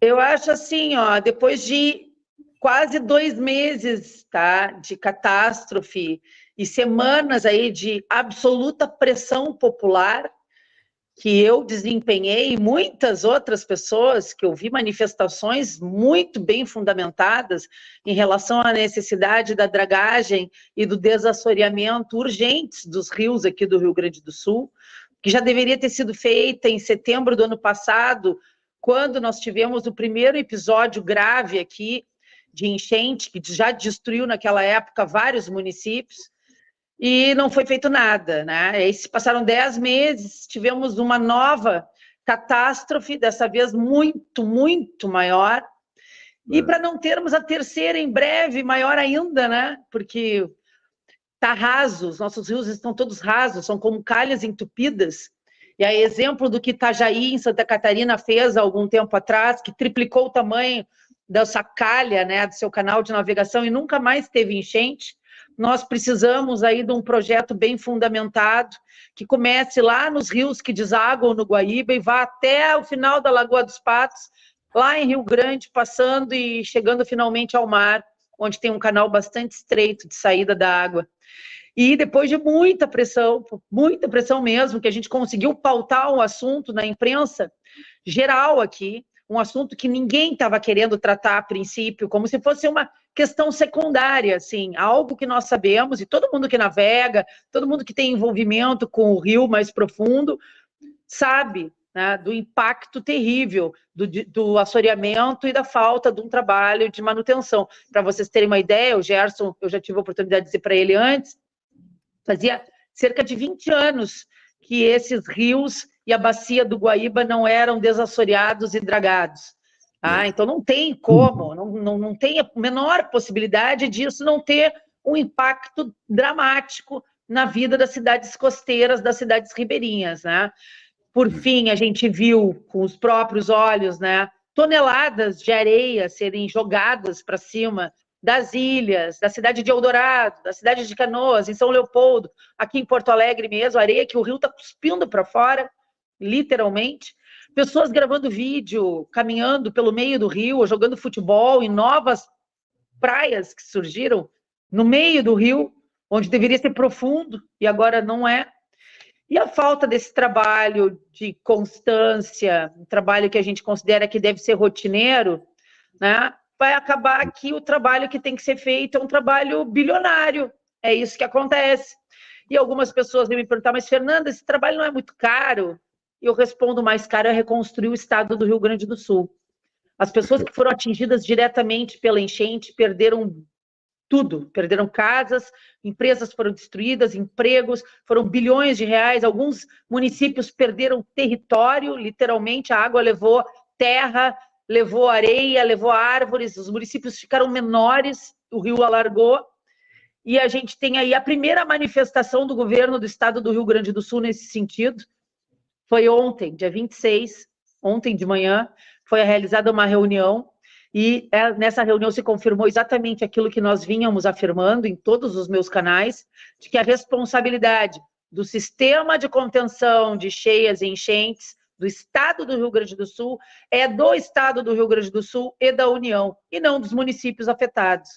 Eu acho assim, ó, depois de quase 2 meses, tá, de catástrofe e semanas aí de absoluta pressão popular que eu desempenhei, e muitas outras pessoas que eu vi manifestações muito bem fundamentadas em relação à necessidade da dragagem e do desassoreamento urgentes dos rios aqui do Rio Grande do Sul, que já deveria ter sido feita em setembro do ano passado, quando nós tivemos o primeiro episódio grave aqui de enchente, que já destruiu naquela época vários municípios, e não foi feito nada, né? Aí se passaram 10 meses, tivemos uma nova catástrofe, dessa vez muito, muito maior, e para não termos a terceira em breve, maior ainda, né? Porque está raso, os nossos rios estão todos rasos, são como calhas entupidas. E aí, exemplo do que Itajaí, em Santa Catarina, fez há algum tempo atrás, que triplicou o tamanho dessa calha, né, do seu canal de navegação e nunca mais teve enchente. Nós precisamos aí de um projeto bem fundamentado, que comece lá nos rios que desaguam no Guaíba e vá até o final da Lagoa dos Patos, lá em Rio Grande, passando e chegando finalmente ao mar, onde tem um canal bastante estreito de saída da água. E depois de muita pressão mesmo, que a gente conseguiu pautar um assunto na imprensa geral aqui, um assunto que ninguém estava querendo tratar a princípio, como se fosse uma questão secundária, assim, algo que nós sabemos, e todo mundo que navega, todo mundo que tem envolvimento com o rio mais profundo, sabe, né, do impacto terrível do assoreamento e da falta de um trabalho de manutenção. Para vocês terem uma ideia, o Gerson, eu já tive a oportunidade de dizer para ele antes, fazia cerca de 20 anos que esses rios e a bacia do Guaíba não eram desassoreados e dragados. Então não tem como, não tem a menor possibilidade disso não ter um impacto dramático na vida das cidades costeiras, das cidades ribeirinhas, né? Por fim, a gente viu com os próprios olhos, né, toneladas de areia serem jogadas para cima das ilhas, da cidade de Eldorado, da cidade de Canoas, em São Leopoldo, aqui em Porto Alegre mesmo, areia que o rio está cuspindo para fora, literalmente. Pessoas gravando vídeo, caminhando pelo meio do rio, ou jogando futebol em novas praias que surgiram no meio do rio, onde deveria ser profundo e agora não é. E a falta desse trabalho de constância, um trabalho que a gente considera que deve ser rotineiro, né, vai acabar que o trabalho que tem que ser feito é um trabalho bilionário. É isso que acontece. E algumas pessoas vêm me perguntar, mas Fernanda, esse trabalho não é muito caro? E eu respondo, mais caro é reconstruir o estado do Rio Grande do Sul. As pessoas que foram atingidas diretamente pela enchente perderam tudo, perderam casas, empresas foram destruídas, empregos, foram bilhões de reais, alguns municípios perderam território, literalmente, a água levou terra, levou areia, levou árvores, os municípios ficaram menores, o rio alargou, e a gente tem aí a primeira manifestação do governo do estado do Rio Grande do Sul nesse sentido, foi ontem, dia 26, ontem de manhã, foi realizada uma reunião, e nessa reunião se confirmou exatamente aquilo que nós vínhamos afirmando em todos os meus canais, de que a responsabilidade do sistema de contenção de cheias e enchentes do estado do Rio Grande do Sul é do estado do Rio Grande do Sul e da União, e não dos municípios afetados.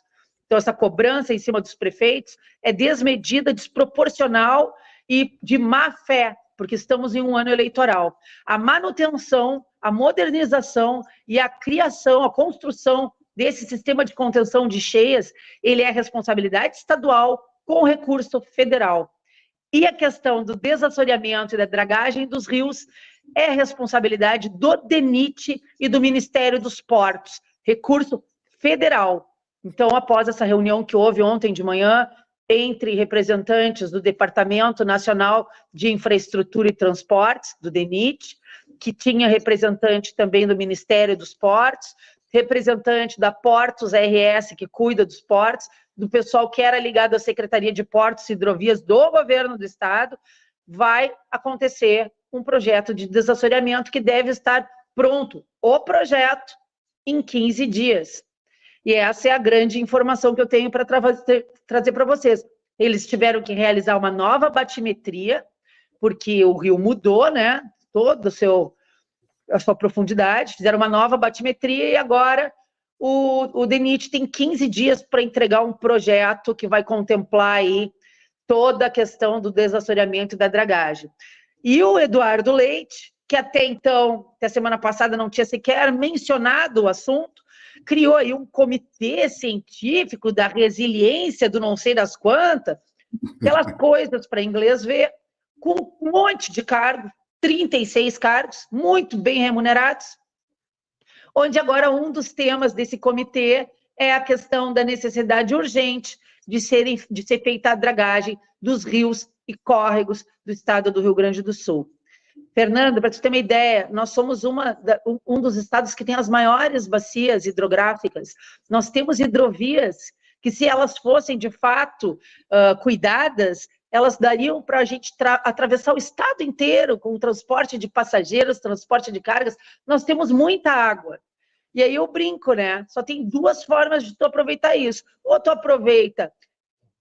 Então, essa cobrança em cima dos prefeitos é desmedida, desproporcional e de má fé, porque estamos em um ano eleitoral. A manutenção, a modernização e a criação, a construção desse sistema de contenção de cheias, ele é responsabilidade estadual com recurso federal. E a questão do desassoreamento e da dragagem dos rios é responsabilidade do DENIT e do Ministério dos Portos, recurso federal. Então, após essa reunião que houve ontem de manhã, entre representantes do Departamento Nacional de Infraestrutura e Transportes, do DENIT, que tinha representante também do Ministério dos Portos, representante da Portos RS, que cuida dos portos, do pessoal que era ligado à Secretaria de Portos e Hidrovias do Governo do Estado, vai acontecer um projeto de desassoreamento que deve estar pronto, o projeto, em 15 dias. E essa é a grande informação que eu tenho para trazer para vocês. Eles tiveram que realizar uma nova batimetria, porque o rio mudou, né? Todo o seu a sua profundidade, fizeram uma nova batimetria e agora o DENIT tem 15 dias para entregar um projeto que vai contemplar aí toda a questão do desassoreamento e da dragagem. E o Eduardo Leite, que até então, até semana passada, não tinha sequer mencionado o assunto, criou aí um comitê científico da resiliência do não sei das quantas, aquelas coisas para inglês ver, com um monte de cargos, 36 cargos, muito bem remunerados, onde agora um dos temas desse comitê é a questão da necessidade urgente de ser feita a dragagem dos rios e córregos do estado do Rio Grande do Sul. Fernando, para você ter uma ideia, nós somos um dos estados que tem as maiores bacias hidrográficas. Nós temos hidrovias que, se elas fossem de fato cuidadas, elas dariam para a gente atravessar o estado inteiro com transporte de passageiros, transporte de cargas. Nós temos muita água. E aí eu brinco, né? Só tem duas formas de tu aproveitar isso. Ou tu aproveita,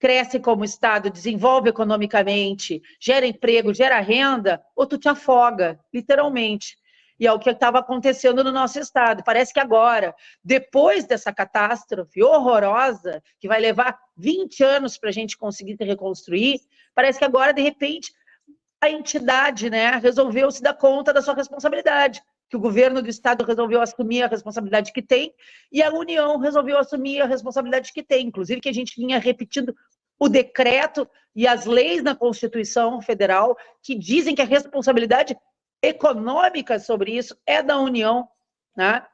cresce como estado, desenvolve economicamente, gera emprego, gera renda, ou tu te afoga, literalmente. E é o que estava acontecendo no nosso estado. Parece que agora, depois dessa catástrofe horrorosa, que vai levar 20 anos para a gente conseguir se reconstruir, parece que agora, de repente, a entidade, né, resolveu se dar conta da sua responsabilidade, que o governo do estado resolveu assumir a responsabilidade que tem, e a União resolveu assumir a responsabilidade que tem, inclusive que a gente vinha repetindo o decreto e as leis na Constituição Federal que dizem que a responsabilidade econômica sobre isso é da União, né?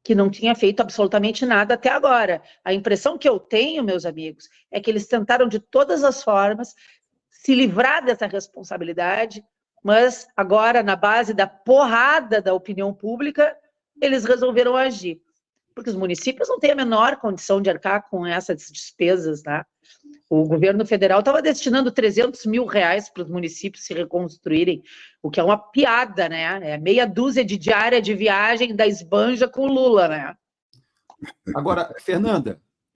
Que não tinha feito absolutamente nada até agora. A impressão que eu tenho, meus amigos, é que eles tentaram de todas as formas se livrar dessa responsabilidade, mas agora, na base da porrada da opinião pública, eles resolveram agir. Porque os municípios não têm a menor condição de arcar com essas despesas, né? O governo federal estava destinando 300 mil reais para os municípios se reconstruírem, o que é uma piada, né? É meia dúzia de diária de viagem da esbanja com Lula, né? Agora, Fernanda,